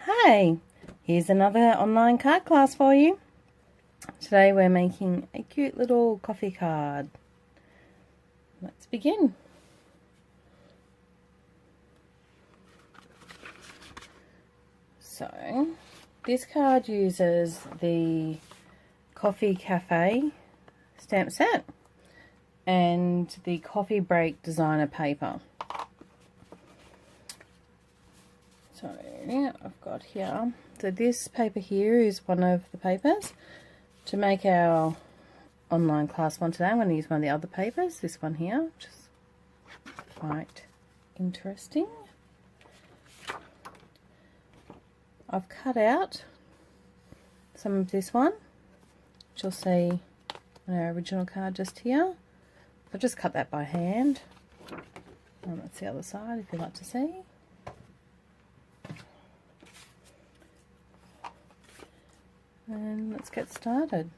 Hi, here's another online card class for you. Today we're making a cute little coffee card. Let's begin. So, this card uses the Coffee Cafe stamp set and the Coffee Break designer paper. So, I've got here, so this paper here is one of the papers. To make our online class one today, I'm going to use one of the other papers, this one here, which is quite interesting. I've cut out some of this one, which you'll see on our original card just here. I've just cut that by hand. And that's the other side if you'd like to see. And let's get started.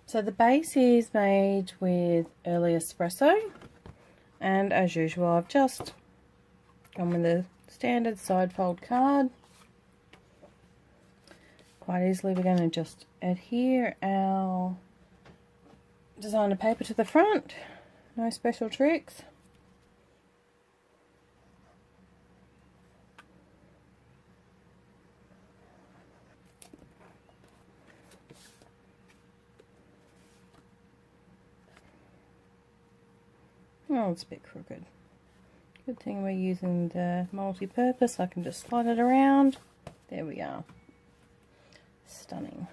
So the base is made with early espresso, and as usual I've just gone with the standard side fold card. Quite easily we're going to just adhere our designer paper to the front, no special tricks. Oh, it's a bit crooked. Good thing we're using the multi-purpose. I can just slide it around. There we are. Stunning.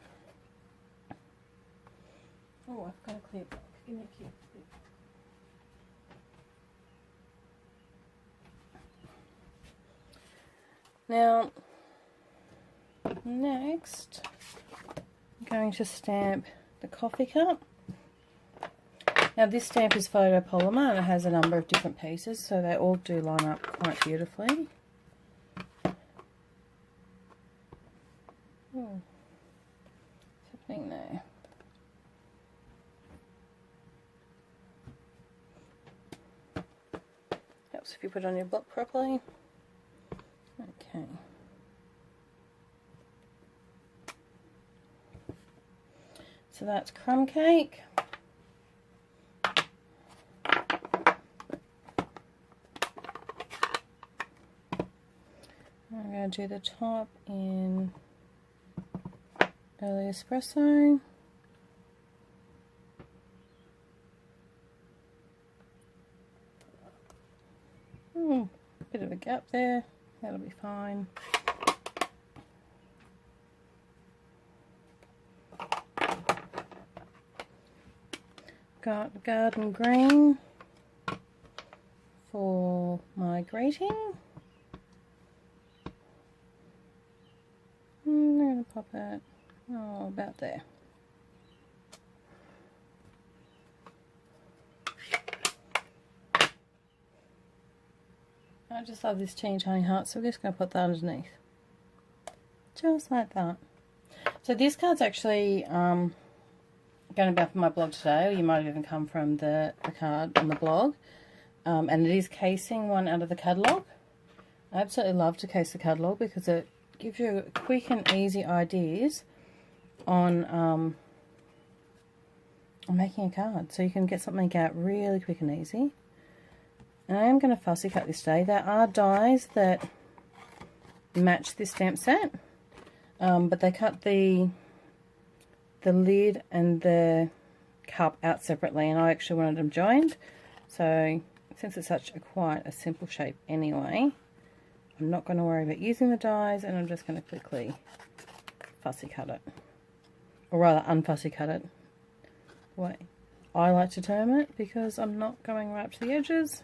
Oh, I've got a clear block. Give me a clear clip. Now, next, I'm going to stamp the coffee cup. Now this stamp is photopolymer and it has a number of different pieces, so they all do line up quite beautifully. Oh, what's happening there? Helps if you put it on your block properly. Okay. So that's crumb cake. I'm going to do the top in early espresso. Bit of a gap there, that'll be fine. Got garden green for my grating. I'm going to pop it about there. I just love this teeny tiny heart, so we're just going to put that underneath. Just like that. So this card's actually going to be up on my blog today, or you might have even come from the card on the blog. And it is casing one out of the catalogue. I absolutely love to case the catalogue because it gives you quick and easy ideas on making a card. So you can get something out really quick and easy. And I am going to fussy cut this today. There are dies that match this stamp set, but they cut the lid and the cup out separately, and I actually wanted them joined. So since it's such quite a simple shape anyway, I'm not going to worry about using the dies, and I'm just going to quickly fussy cut it, or rather unfussy cut it, the way I like to term it, because I'm not going right up to the edges.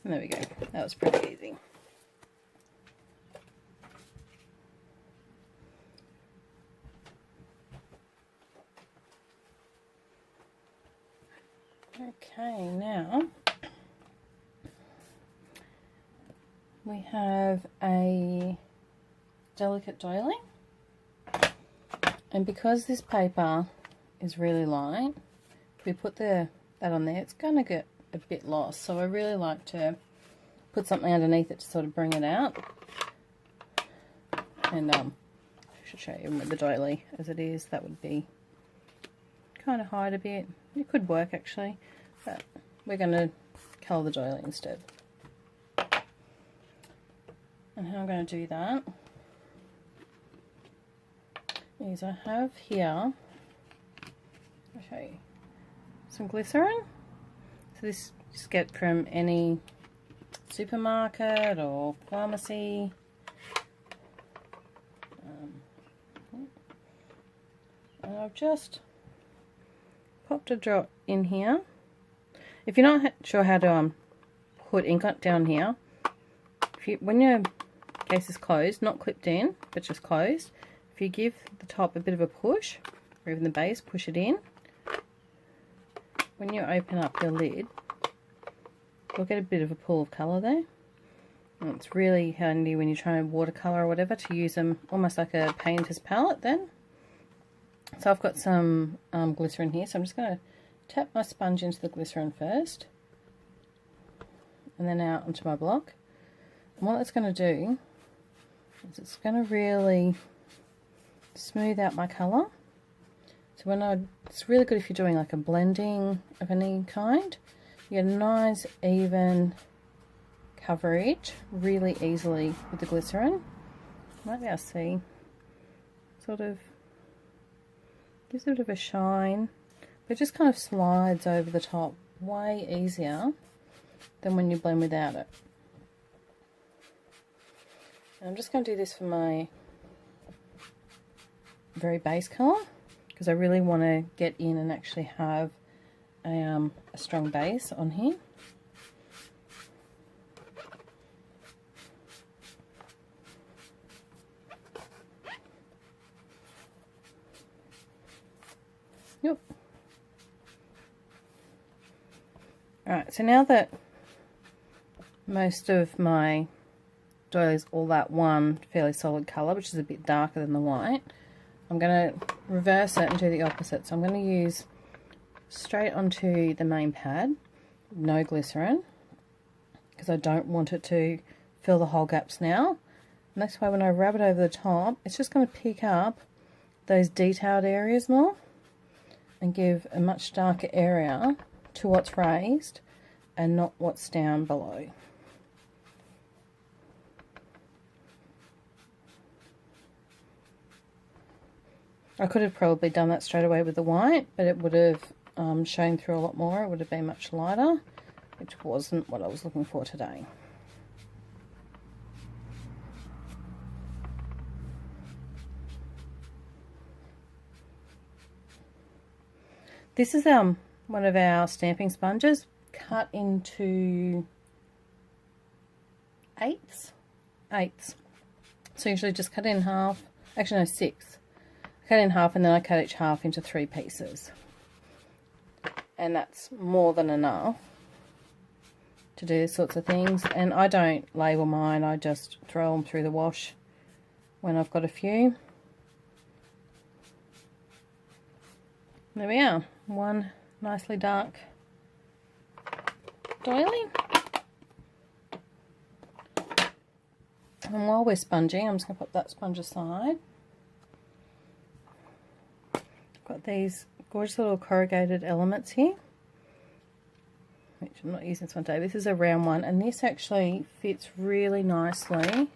And there we go, that was pretty easy. Okay, now we have a delicate doily, and because this paper is really light, if we put that on there, it's going to get a bit lost, so I really like to put something underneath it to sort of bring it out. And I should show you with the doily as it is. That would be kind of hide a bit. It could work actually, but we're going to colour the doily instead. And how I'm going to do that is I have here, I'll show you, some glycerin. So this you just get from any supermarket or pharmacy. And I've just popped a drop in here. If you're not sure how to put ink down here, when your case is closed, not clipped in, but just closed, if you give the top a bit of a push, or even the base, push it in, when you open up your lid, you'll get a bit of a pool of colour there. And it's really handy when you're trying to watercolour or whatever to use them almost like a painter's palette then. So I've got some glycerin here, so I'm just going to tap my sponge into the glycerin first, and then out onto my block. And what that's going to do is it's going to really smooth out my colour. So it's really good if you're doing like a blending of any kind. You get a nice even coverage really easily with the glycerin. Might be able to see, sort of gives it a bit of a shine, but it just kind of slides over the top way easier than when you blend without it. And I'm just going to do this for my very base colour, because I really want to get in and actually have a strong base on here. Yep. Alright, so now that most of my doily is all that one fairly solid colour, which is a bit darker than the white, I'm going to reverse it and do the opposite. So I'm going to use straight onto the main pad, no glycerin, because I don't want it to fill the whole gaps now. And that's why when I rub it over the top, it's just going to pick up those detailed areas more and give a much darker area to what's raised and not what's down below. I could have probably done that straight away with the white, but it would have shown through a lot more. It would have been much lighter, which wasn't what I was looking for today. This is one of our stamping sponges cut into eighths. So usually just cut it in half, actually no, 6. Cut it in half, and then I cut each half into 3 pieces. And that's more than enough to do these sorts of things. And I don't label mine, I just throw them through the wash when I've got a few. There we are, one nicely dark doily. And while we're sponging, I'm just going to put that sponge aside. I've got these gorgeous little corrugated elements here, which I'm not using this one today. This is a round one, and this actually fits really nicely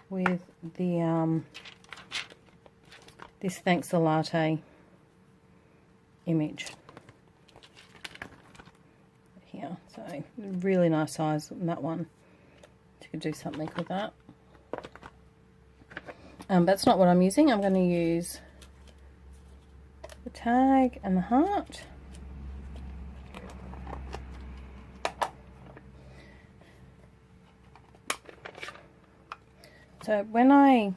with the this Thanks the Latte image here. So really nice size on that one. You could do something with that. That's not what I'm using. I'm going to use the tag and the heart. So when I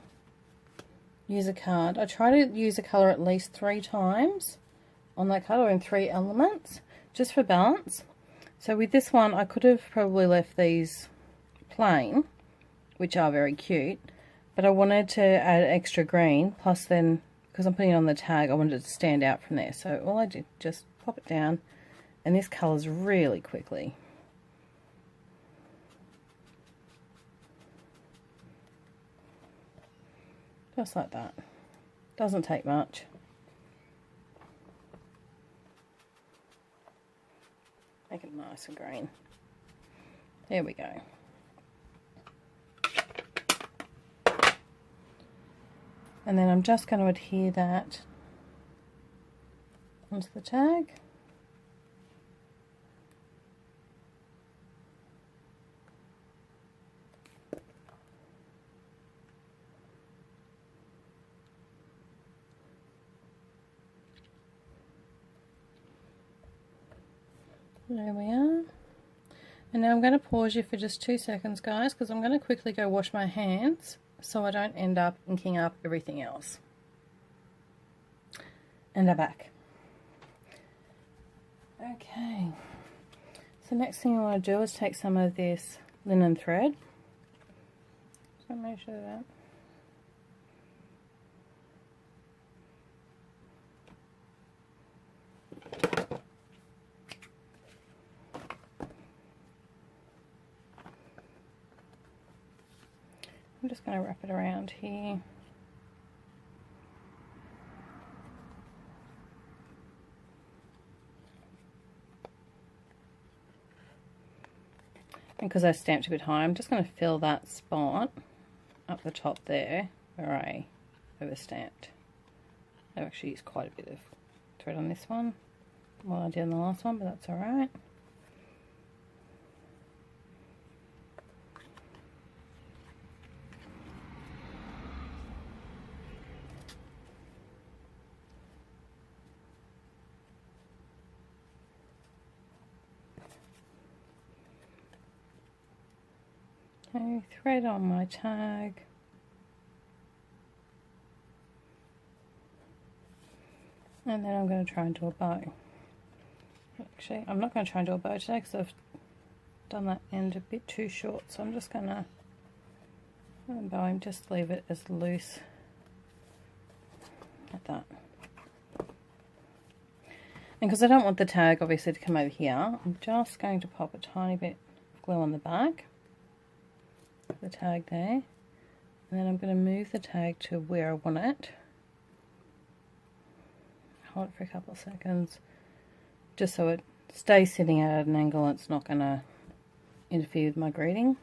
use a card, I try to use a colour at least 3 times on that card, or in 3 elements, just for balance. So with this one, I could have probably left these plain, which are very cute, but I wanted to add extra green, plus then, because I'm putting it on the tag, I wanted it to stand out from there. So all I did, just pop it down, and this colours really quickly. Just like that. Doesn't take much. Make it nice and green. There we go. And then I'm just going to adhere that onto the tag. There we are. And now I'm going to pause you for just 2 seconds, guys, because I'm going to quickly go wash my hands so I don't end up inking up everything else. And I'm back. Okay. So next thing I want to do is take some of this linen thread. So measure that. I'm just going to wrap it around here. And because I stamped a bit high, I'm just going to fill that spot up the top there where I overstamped. I've actually used quite a bit of thread on this one, more than I did on the last one, but that's alright. Okay, thread on my tag. And then I'm going to try and do a bow. Actually, I'm not going to try and do a bow today because I've done that end a bit too short. So I'm just going to bow and just leave it as loose like that. And because I don't want the tag obviously to come over here, I'm just going to pop a tiny bit of glue on the back. The tag there, and then I'm going to move the tag to where I want it. Hold it for a couple of seconds just so it stays sitting at an angle and it's not going to interfere with my greeting.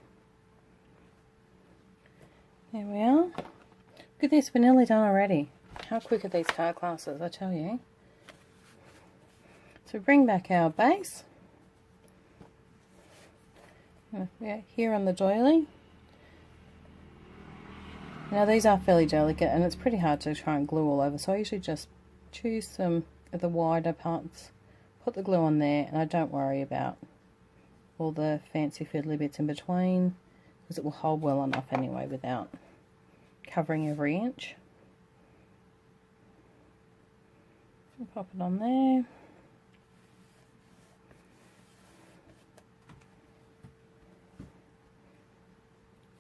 There we are. Look at this, we're nearly done already. How quick are these card classes, I tell you. So bring back our base. We're here on the doily. Now these are fairly delicate and it's pretty hard to try and glue all over, so I usually just choose some of the wider parts, put the glue on there, and I don't worry about all the fancy fiddly bits in between because it will hold well enough anyway without covering every inch. I'll pop it on there.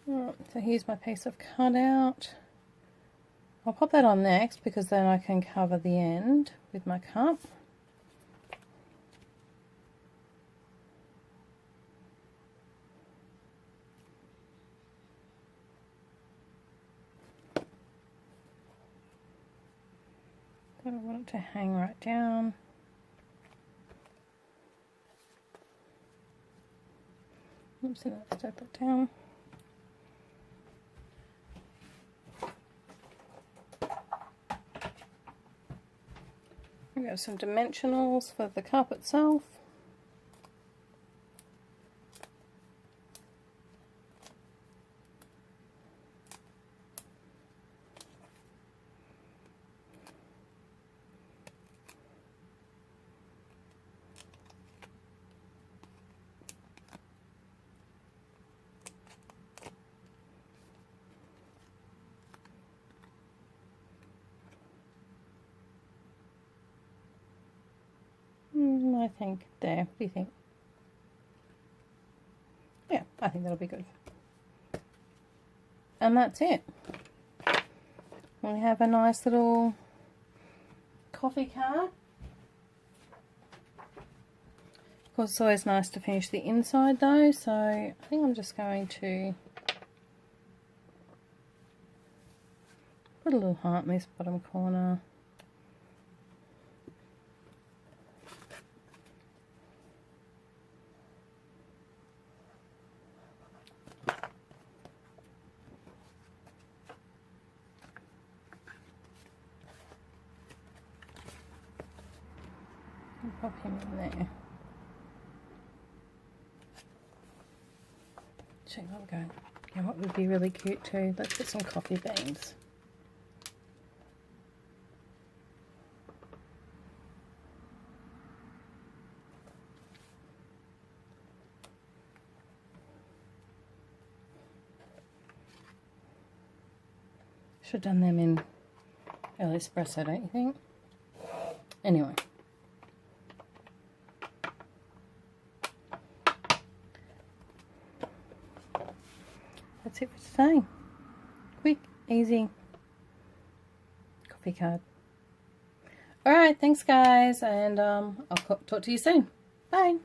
Right, so here's my piece of cutout. I'll pop that on next because then I can cover the end with my cup. Don't want it to hang right down. Oops, and I'll step it down. We have some dimensionals for the cup itself. I think there. What do you think? Yeah, I think that'll be good. And that's it. We have a nice little coffee card. Of course, it's always nice to finish the inside though, so I think I'm just going to put a little heart in this bottom corner. Pop him in there. Check what we're going. Yeah, what would be really cute too? Let's put some coffee beans. Should have done them in early espresso, don't you think? Anyway. That's it for today. Quick, easy coffee card. Alright, thanks guys, and I'll talk to you soon. Bye.